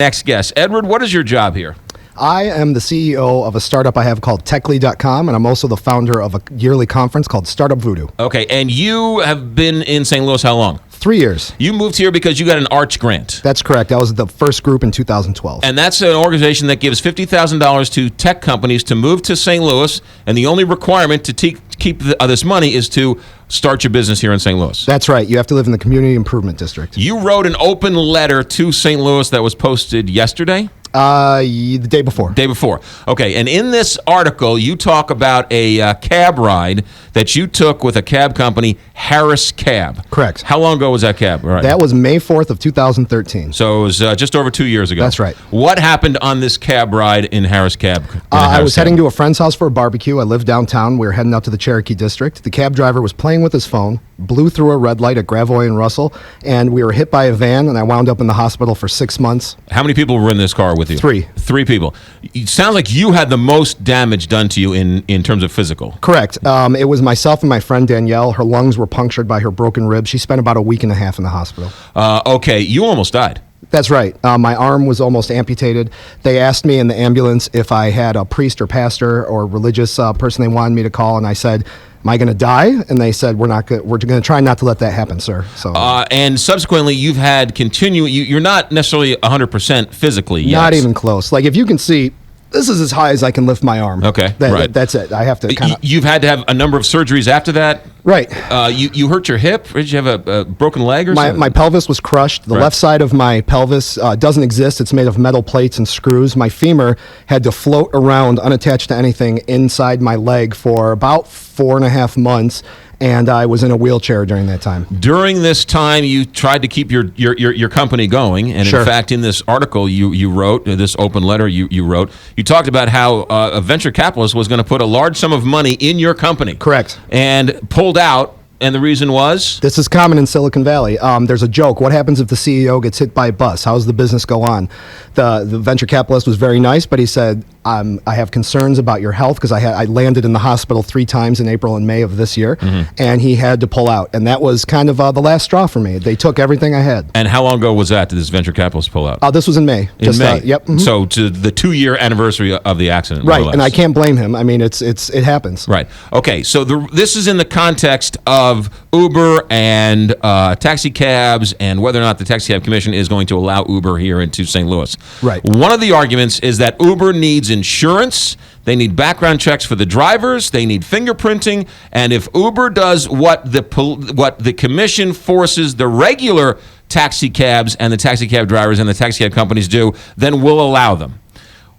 Next guest. Edward, what is your job here? I am the CEO of a startup I have called Techly.com, and I'm also the founder of a yearly conference called Startup Voodoo. Okay, and you have been in St. Louis how long? 3 years. You moved here because you got an Arch grant. That's correct. That was the first group in 2012. And that's an organization that gives $50,000 to tech companies to move to St. Louis, and the only requirement to keep this money is to start your business here in St. Louis. That's right. You have to live in the Community Improvement District. You wrote an open letter to St. Louis that was posted yesterday? The day before. Day before. Okay, and in this article, you talk about a cab ride that you took with a cab company, Harris Cab. Correct. How long ago was that cab ride? That was May 4th of 2013. So it was just over 2 years ago. That's right. What happened on this cab ride in Harris Cab? I was heading to a friend's house for a barbecue. I live downtown. We were heading up to the Cherokee District. The cab driver was playing with his phone, blew through a red light at Gravois and Russell, and we were hit by a van, and I wound up in the hospital for 6 months. How many people were in this car with you? Three people. It sounds like you had the most damage done to you in terms of physical. Correct. It was myself and my friend Danielle. Her lungs were punctured by her broken rib. She spent about a week and a half in the hospital. Okay, you almost died. That's right. My arm was almost amputated. They asked me in the ambulance if I had a priest or pastor or religious person they wanted me to call, and I said, "Am I going to die?" And they said, "We're going to try not to let that happen, sir." So, and subsequently, you've had you're not necessarily 100% physically yet. Not even close. Like, if you can see, this is as high as I can lift my arm. Okay, right. That's it. I have to kind of. You've had to have a number of surgeries after that. Right. You hurt your hip? Or did you have a broken leg or something? My pelvis was crushed. The left side of my pelvis doesn't exist. It's made of metal plates and screws. My femur had to float around unattached to anything inside my leg for about 4.5 months. And I was in a wheelchair during that time. During this time, you tried to keep your company going. And Sure. in fact, in this article you wrote, this open letter you wrote, you talked about how a venture capitalist was going to put a large sum of money in your company. Correct. And pulled out. And the reason was? This is common in Silicon Valley. There's a joke. What happens if the CEO gets hit by a bus? How does the business go on? The venture capitalist was very nice, but he said, I have concerns about your health because I landed in the hospital 3 times in April and May of this year, and he had to pull out. And that was kind of the last straw for me. They took everything I had. And how long ago was that? Did this venture capitalist pull out? This was in May. In May? Yep. Mm-hmm. So to the 2-year anniversary of the accident. Right, and I can't blame him. I mean, it happens. Right. Okay, so this is in the context of Uber and taxi cabs and whether or not the Taxi Cab Commission is going to allow Uber here into St. Louis. Right. One of the arguments is that Uber needs insurance, they need background checks for the drivers, they need fingerprinting, and if Uber does what the commission forces the regular taxi cabs and the taxi cab drivers and the taxi cab companies do, then we'll allow them.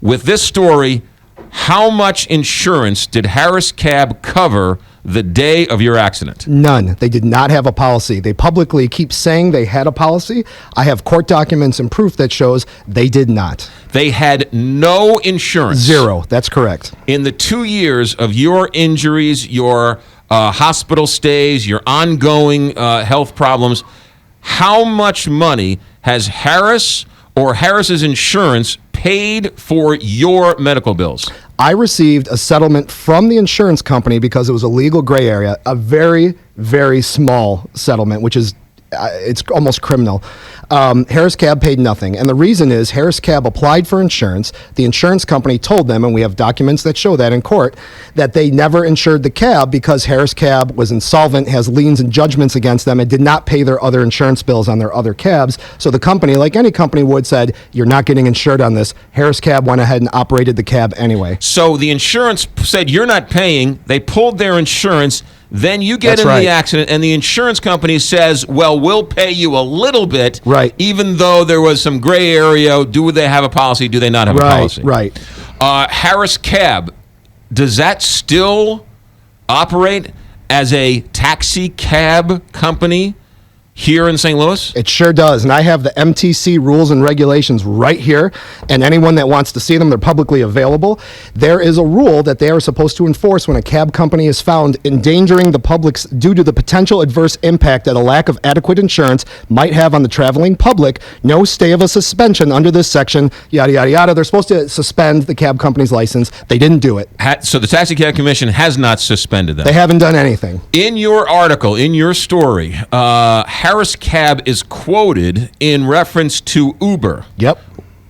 With this story, how much insurance did Harris Cab cover the day of your accident? None. They did not have a policy. They publicly keep saying they had a policy. I have court documents and proof that shows they did not. They had no insurance. Zero. That's correct. In the 2 years of your injuries, your hospital stays, your ongoing health problems, how much money has Harris or Harris's insurance paid for your medical bills? I received a settlement from the insurance company because it was a legal gray area, a very, very small settlement, which is it's almost criminal. Harris Cab paid nothing. And the reason is Harris Cab applied for insurance. The insurance company told them, and we have documents that show that in court, that they never insured the cab because Harris Cab was insolvent, has liens and judgments against them, and did not pay their other insurance bills on their other cabs. So the company, like any company would, said, "You're not getting insured on this." Harris Cab went ahead and operated the cab anyway. So the insurance said, "You're not paying." They pulled their insurance. Then you get the accident, and the insurance company says, "Well, we'll pay you a little bit," right? Even though there was some gray area. Do they have a policy? Do they not have a policy? Right. Harris Cab, does that still operate as a taxi cab company here in St. Louis? It sure does, and I have the MTC rules and regulations right here, and anyone that wants to see them, they're publicly available. There is a rule that they are supposed to enforce when a cab company is found endangering the public due to the potential adverse impact that a lack of adequate insurance might have on the traveling public. No stay of a suspension under this section, yada, yada, yada. They're supposed to suspend the cab company's license. They didn't do it. So the Taxi Cab Commission has not suspended them. They haven't done anything. In your article, in your story, Harris Cab is quoted in reference to Uber. Yep.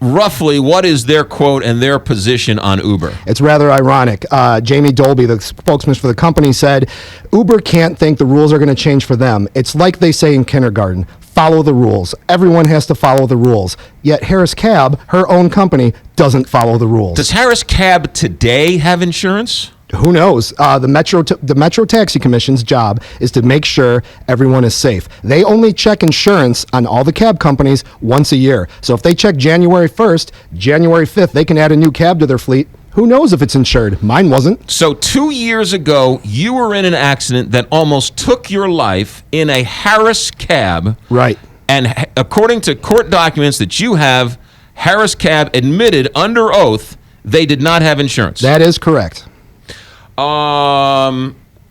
roughly, what is their quote and their position on Uber? It's rather ironic. Jamie Dolby, the spokesman for the company, said, Uber can't think the rules are going to change for them. It's like they say in kindergarten, follow the rules. Everyone has to follow the rules. Yet Harris Cab, her own company, doesn't follow the rules. Does Harris Cab today have insurance? Who knows? The Metro Taxi Commission's job is to make sure everyone is safe. They only check insurance on all the cab companies once a year. So if they check January 1st, January 5th, they can add a new cab to their fleet. Who knows if it's insured? Mine wasn't. So 2 years ago, you were in an accident that almost took your life in a Harris Cab. Right. And according to court documents that you have, Harris Cab admitted under oath they did not have insurance. That is correct.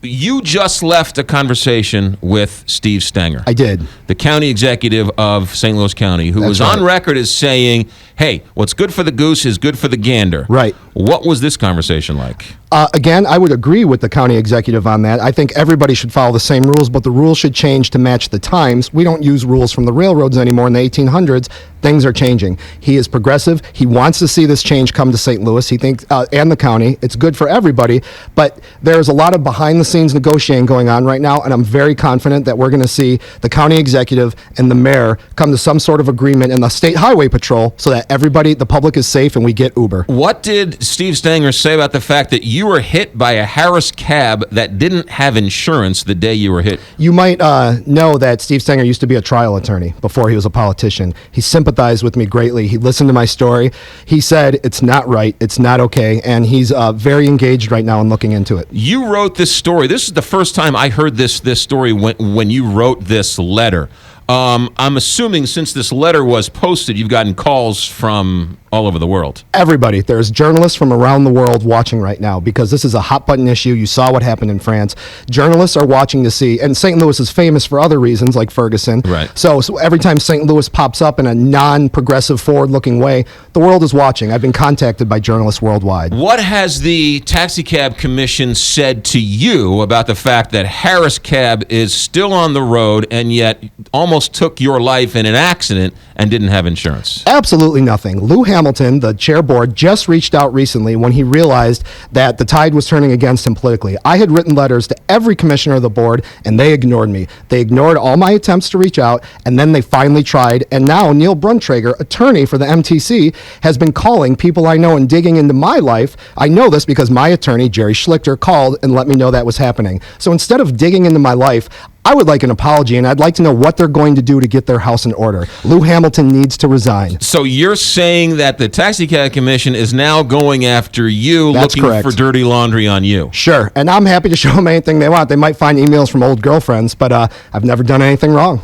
You just left a conversation with Steve Stenger. I did. The county executive of St. Louis County, who was on record as saying, hey, what's good for the goose is good for the gander. Right. What was this conversation like? Again, I would agree with the county executive on that. I think everybody should follow the same rules, but the rules should change to match the times. We don't use rules from the railroads anymore in the 1800s. Things are changing. He is progressive. He wants to see this change come to St. Louis. He thinks, and the county, it's good for everybody. But there's a lot of behind-the-scenes negotiating going on right now, and I'm very confident that we're going to see the county executive and the mayor come to some sort of agreement in the State Highway Patrol so that everybody, the public, is safe and we get Uber. What did Steve Stenger say about the fact that you were hit by a Harris Cab that didn't have insurance the day you were hit? You might know that Steve Stenger used to be a trial attorney before he was a politician. He sympathized with me greatly. He listened to my story. He said it's not right, it's not okay, and he's very engaged right now in looking into it. You wrote this story. This is the first time I heard this story when you wrote this letter. I'm assuming since this letter was posted, you've gotten calls from all over the world. Everybody. There's journalists from around the world watching right now because this is a hot button issue. You saw what happened in France. Journalists are watching to see, and St. Louis is famous for other reasons like Ferguson. Right. So every time St. Louis pops up in a non-progressive, forward-looking way, the world is watching. I've been contacted by journalists worldwide. What has the Taxi Cab Commission said to you about the fact that Harris Cab is still on the road and yet almost took your life in an accident and didn't have insurance? Absolutely nothing. Lou Hamilton, the chair board, just reached out recently when he realized that the tide was turning against him politically. I had written letters to every commissioner of the board, and they ignored me. They ignored all my attempts to reach out, and then they finally tried. And now Neil Bruntrager, attorney for the MTC, has been calling people I know and digging into my life. I know this because my attorney, Jerry Schlichter, called and let me know that was happening. So instead of digging into my life, I would like an apology, and I'd like to know what they're going to do to get their house in order. Lou Hamilton needs to resign. So you're saying that the Taxi Cab Commission is now going after you, That's looking correct. for dirty laundry on you? Sure, and I'm happy to show them anything they want. They might find emails from old girlfriends, but I've never done anything wrong.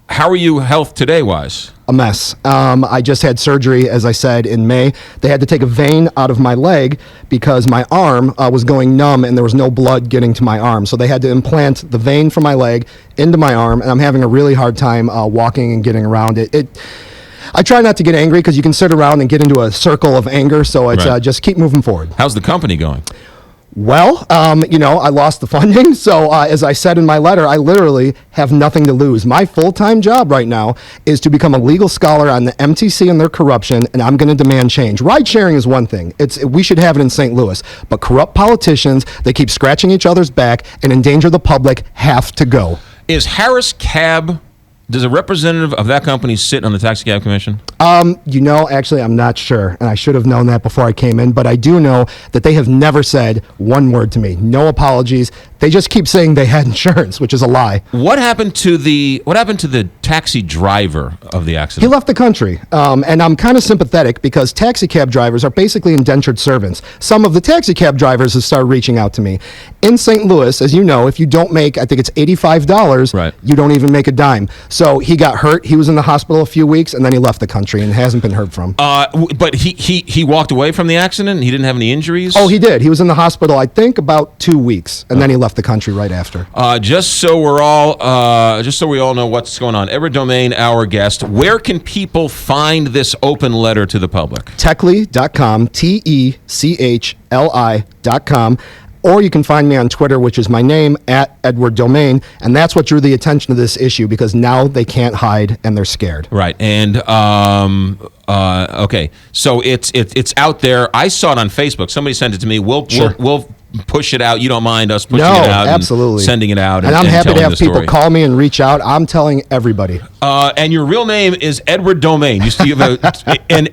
How are you health today-wise? A mess. I just had surgery, as I said, in May. They had to take a vein out of my leg because my arm was going numb and there was no blood getting to my arm. So they had to implant the vein from my leg into my arm, and I'm having a really hard time walking and getting around it. I try not to get angry because you can sit around and get into a circle of anger, so it's Right. just keep moving forward. How's the company going? Well, I lost the funding, so as I said in my letter, I literally have nothing to lose. My full-time job right now is to become a legal scholar on the MTC and their corruption, and I'm going to demand change. Ride-sharing is one thing. We should have it in St. Louis, but corrupt politicians, they keep scratching each other's back and endanger the public, have to go. Is Harris Cab, does a representative of that company sit on the Taxi Cab Commission? Actually, I'm not sure, and I should have known that before I came in, but I do know that they have never said one word to me. No apologies. They just keep saying they had insurance, which is a lie. What happened to the taxi driver of the He accident? left the country, and I'm kind of sympathetic because taxi cab drivers are basically indentured servants. Some of the taxi cab drivers have started reaching out to me. In St. Louis, as you know, if you don't make, I think it's $85, Right. You don't even make a dime. So he got hurt. He was in the hospital a few weeks, and then he left the country and hasn't been heard from. But he walked away from the accident? He didn't have any injuries? Oh, he did. He was in the hospital, I think, about 2 weeks, and then he left the country right after. Just so we all know what's going on. Ever Domain, our guest. Where can people find this open letter to the public? Techly.com, TECHLI.com. Or you can find me on Twitter, which is my name, at Edward Domain. And that's what drew the attention to this issue, because now they can't hide and they're scared. Right. And okay, so it's out there. I saw it on Facebook. Somebody sent it to me. We'll push it out. You don't mind us pushing it out? Absolutely. And sending it out. And I'm happy to have people story. call me and reach out. I'm telling everybody. And your real name is Edward Domain. You have an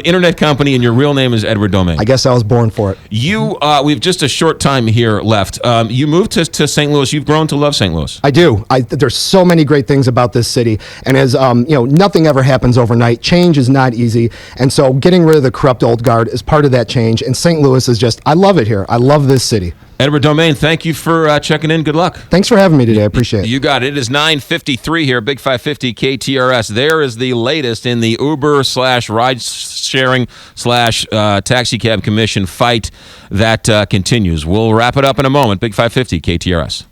internet company, and your real name is Edward Domain. I guess I was born for it. You, we have just a short time here left. You moved to St. Louis. You've grown to love St. Louis. I do. There's so many great things about this city, and as nothing ever happens overnight. Change is not easy, and so getting rid of the corrupt old guard is part of that change. And St. Louis is just, I love it here. I love this city. Edward Domain, thank you for checking in. Good luck. Thanks for having me today. I appreciate it. You got it. It is 9:53 here, Big 550 KTRS. There is the latest in the Uber / ride sharing / taxi cab commission fight that continues. We'll wrap it up in a moment. Big 550 KTRS.